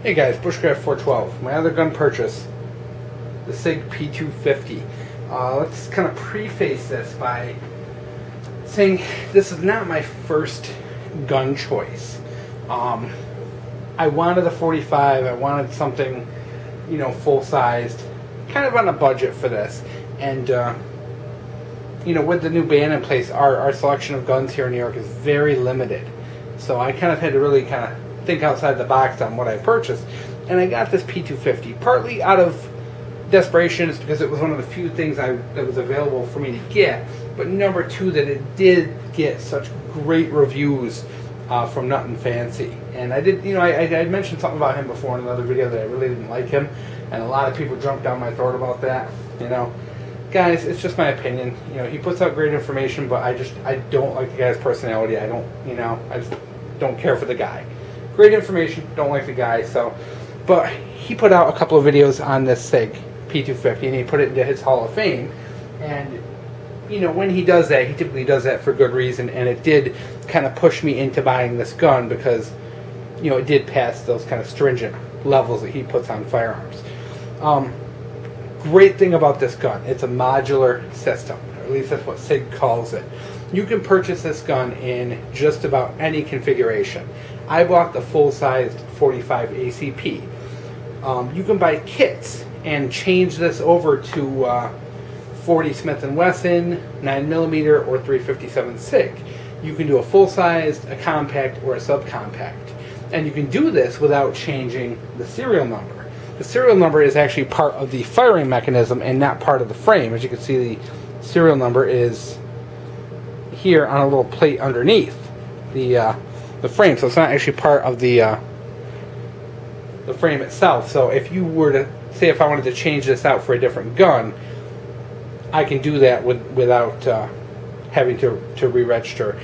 Hey guys, Bushcraft 412. My other gun purchase, the Sig P250. Let's kind of preface this by saying this is not my first gun choice. I wanted a 45. I wanted something, you know, full-sized, kind of on a budget for this. And you know, with the new ban in place, our selection of guns here in New York is very limited. So I kind of had to really kind of think outside the box on what I purchased, and I got this P250 partly out of desperation. It's because it was one of the few things that was available for me to get, but number two, that it did get such great reviews from Nothing Fancy. And I did, you know, I mentioned something about him before in another video that I really didn't like him, and a lot of people jumped down my throat about that. You know, guys, it's just my opinion. You know, he puts out great information, but I don't like the guy's personality. I just don't care for the guy. Great information, don't like the guy. So, but he put out a couple of videos on this Sig P250, and he put it into his Hall of Fame. And you know, when he does that, he typically does that for good reason. And it did kind of push me into buying this gun because, you know, it did pass those kind of stringent levels that he puts on firearms. Great thing about this gun, it's a modular system, or at least that's what Sig calls it. You can purchase this gun in just about any configuration. I bought the full-sized 45 ACP. You can buy kits and change this over to 40 Smith & Wesson, 9mm, or 357 Sig. You can do a full-sized, a compact, or a subcompact. And you can do this without changing the serial number. The serial number is actually part of the firing mechanism and not part of the frame. As you can see, the serial number is here on a little plate underneath the frame, so it's not actually part of the frame itself. So if you were to say, if I wanted to change this out for a different gun, I can do that without having to re-register.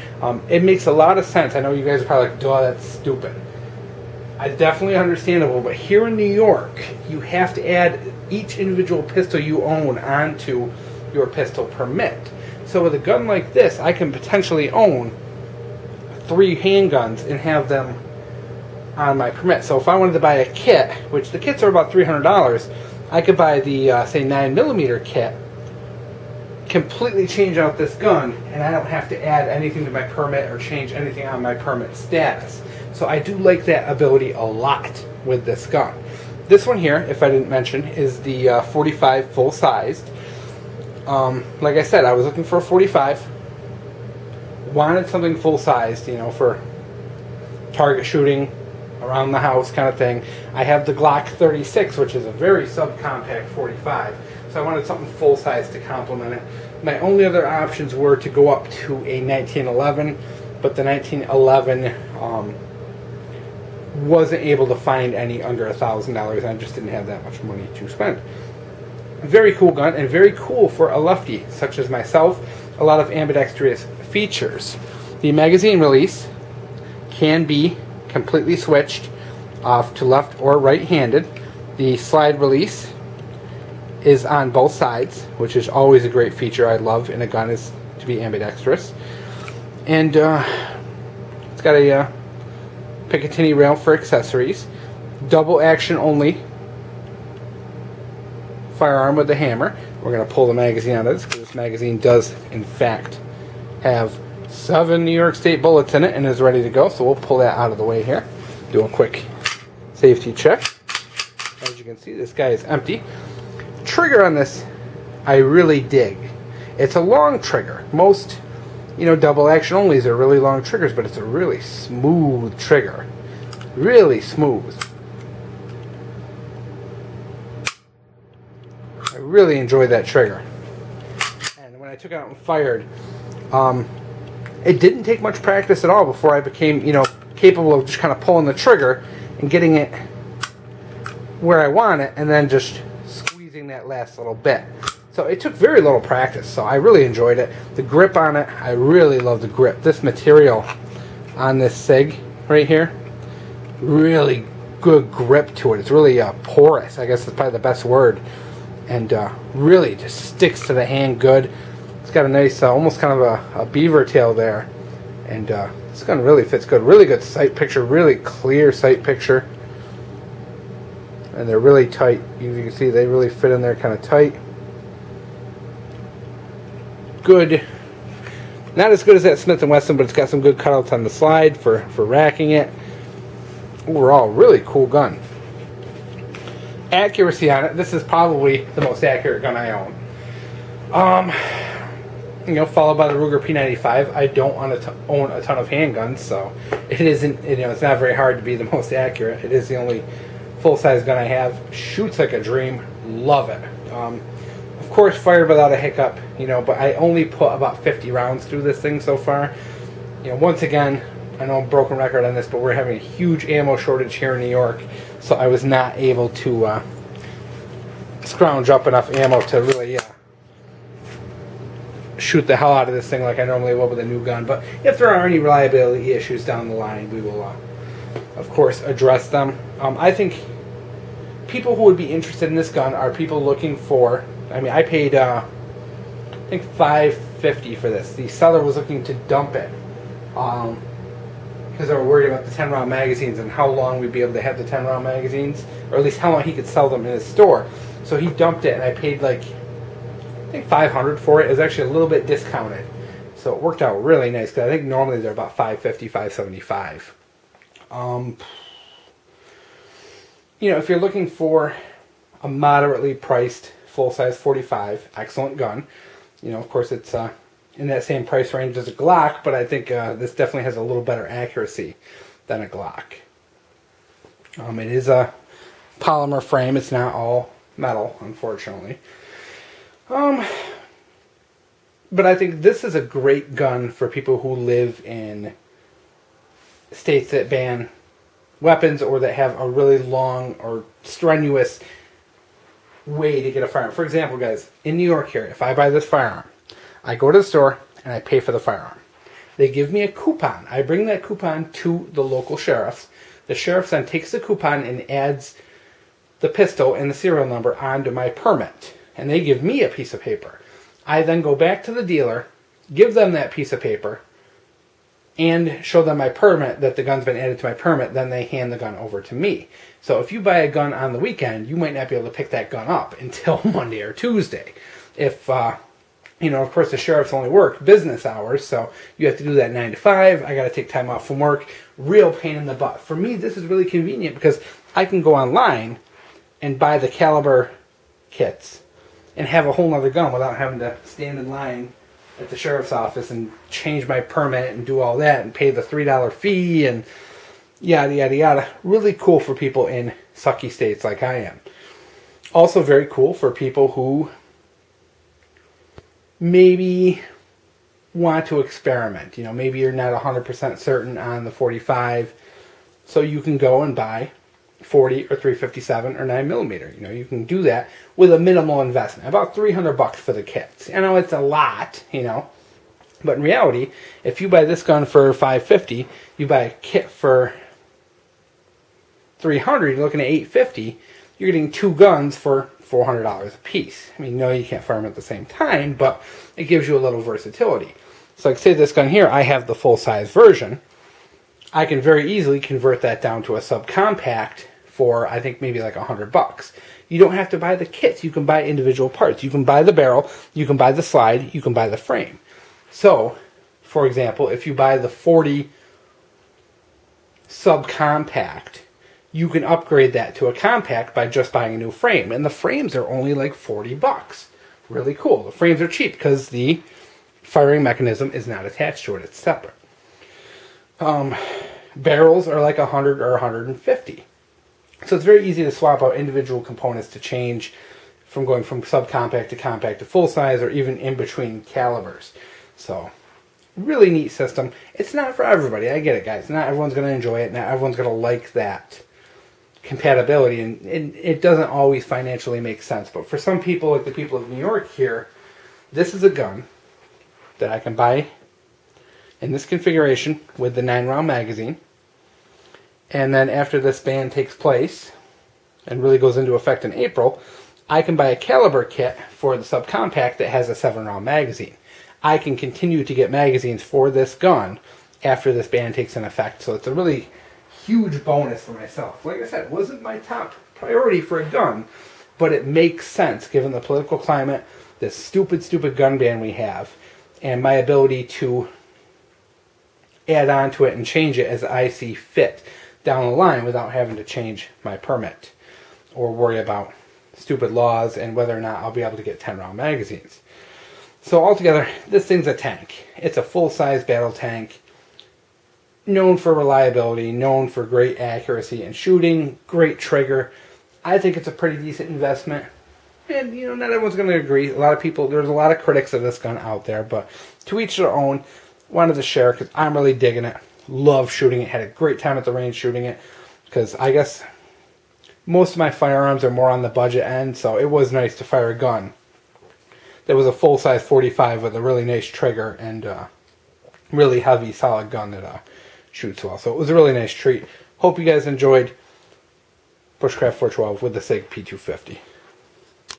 It makes a lot of sense. I know you guys are probably like, "Duh, that's stupid." It's definitely understandable, but here in New York, you have to add each individual pistol you own onto your pistol permit. So with a gun like this, I can potentially own 3 handguns and have them on my permit. So if I wanted to buy a kit, which the kits are about $300, I could buy the, say, 9mm kit, completely change out this gun, and I don't have to add anything to my permit or change anything on my permit status. So I do like that ability a lot with this gun. This one here, if I didn't mention, is the 45 full-sized. Like I said, I was looking for a 45. Wanted something full-sized, you know, for target shooting, around the house kind of thing. I have the Glock 36, which is a very subcompact 45. So I wanted something full-size to complement it. My only other options were to go up to a 1911, but the 1911 wasn't able to find any under $1,000. I just didn't have that much money to spend. Very cool gun, and very cool for a lefty such as myself. A lot of ambidextrous features. The magazine release can be completely switched off to left or right-handed. The slide release is on both sides, which is always a great feature I love in a gun, is to be ambidextrous. And it's got a Picatinny rail for accessories. Double action only firearm with the hammer. We're going to pull the magazine out of this, because this magazine does in fact have 7 New York State bullets in it and is ready to go. So we'll pull that out of the way here. Do a quick safety check. As you can see, this guy is empty. Trigger on this I really dig. It's a long trigger. Most, you know, double action onlys are really long triggers, but it's a really smooth trigger. Really smooth. I really enjoyed that trigger. And when I took it out and fired, it didn't take much practice at all before I became, you know, capable of just kind of pulling the trigger and getting it where I want it, and then just squeezing that last little bit. So it took very little practice, so I really enjoyed it. The grip on it, I really love the grip. This material on this Sig right here, really good grip to it. It's really porous, I guess that's probably the best word. And really just sticks to the hand good. It's got a nice, almost kind of a beaver tail there. And this gun really fits good. Really good sight picture, really clear sight picture. and they're really tight. You can see they really fit in there kind of tight. Good. Not as good as that Smith & Wesson, but it's got some good cutouts on the slide for racking it. Overall, really cool gun. Accuracy on it, this is probably the most accurate gun I own. You know, followed by the Ruger P95. I don't own a ton of handguns, so it isn't, you know, it's not very hard to be the most accurate. It is the only full-size gun I have. Shoots like a dream. Love it. Of course, fired without a hiccup, you know, but I only put about 50 rounds through this thing so far. You know, once again, I know I'm a broken record on this, but we're having a huge ammo shortage here in New York, so I was not able to scrounge up enough ammo to really shoot the hell out of this thing like I normally would with a new gun. But if there are any reliability issues down the line, we will, of course, address them. I think people who would be interested in this gun are people looking for, I mean, I paid, I think $550 for this. The seller was looking to dump it because they were worried about the 10-round magazines and how long we'd be able to have the 10-round magazines, or at least how long he could sell them in his store. So he dumped it, and I paid like, I think $500 for it. It was actually a little bit discounted, so it worked out really nice because I think normally they're about $550, $575. You know, if you're looking for a moderately priced full-size 45, excellent gun. You know, of course, it's in that same price range as a Glock, but I think this definitely has a little better accuracy than a Glock. It is a polymer frame. It's not all metal, unfortunately. But I think this is a great gun for people who live in states that ban weapons or that have a really long or strenuous way to get a firearm. For example, guys, in New York here, if I buy this firearm, I go to the store and I pay for the firearm. They give me a coupon. I bring that coupon to the local sheriffs. The sheriff then takes the coupon and adds the pistol and the serial number onto my permit. And they give me a piece of paper. I then go back to the dealer, give them that piece of paper, and show them my permit, that the gun's been added to my permit. Then they hand the gun over to me. So if you buy a gun on the weekend, you might not be able to pick that gun up until Monday or Tuesday. If, you know, of course, the sheriffs only work business hours, so you have to do that 9 to 5. I got to take time off from work. Real pain in the butt. For me, this is really convenient because I can go online and buy the caliber kits and have a whole nother gun without having to stand in line at the sheriff's office and change my permit and do all that and pay the $3 fee and yada yada yada. Really cool for people in sucky states like I am. Also very cool for people who maybe want to experiment. You know, maybe you're not 100% certain on the 45, so you can go and buy 40 or 357 or 9mm. You know, you can do that with a minimal investment. About $300 for the kits. I know it's a lot, you know, but in reality, if you buy this gun for $550, you buy a kit for $300, you're looking at $850. You're getting two guns for $400 a piece. I mean, no, you can't fire them at the same time, but it gives you a little versatility. So like say this gun here, I have the full-size version. I can very easily convert that down to a subcompact for, I think, maybe like $100. You don't have to buy the kits. You can buy individual parts. You can buy the barrel, you can buy the slide, you can buy the frame. So, for example, if you buy the 40 subcompact, you can upgrade that to a compact by just buying a new frame. And the frames are only like $40. Really cool. The frames are cheap because the firing mechanism is not attached to it. It's separate. Barrels are like $100 or $150. So it's very easy to swap out individual components to change from going from subcompact to compact to full size or even in between calibers. So really neat system. It's not for everybody. I get it, guys. Not everyone's going to enjoy it. Not everyone's going to like that compatibility, and it doesn't always financially make sense. But for some people, like the people of New York here, this is a gun that I can buy in this configuration with the 9-round magazine. And then after this ban takes place and really goes into effect in April, I can buy a caliber kit for the subcompact that has a 7-round magazine. I can continue to get magazines for this gun after this ban takes in effect. So it's a really huge bonus for myself. Like I said, it wasn't my top priority for a gun, but it makes sense given the political climate, this stupid gun ban we have, and my ability to add on to it and change it as I see fit down the line without having to change my permit or worry about stupid laws and whether or not I'll be able to get 10-round magazines. So altogether, this thing's a tank. It's a full-size battle tank, known for reliability, known for great accuracy and shooting, great trigger. I think it's a pretty decent investment. And, you know, not everyone's going to agree. A lot of people, there's a lot of critics of this gun out there, but to each their own. Wanted to share because I'm really digging it. Love shooting it. Had a great time at the range shooting it because I guess most of my firearms are more on the budget end, so it was nice to fire a gun that was a full-size 45 with a really nice trigger and really heavy, solid gun that shoots well. So it was a really nice treat. Hope you guys enjoyed Bushcraft 412 with the Sig P250.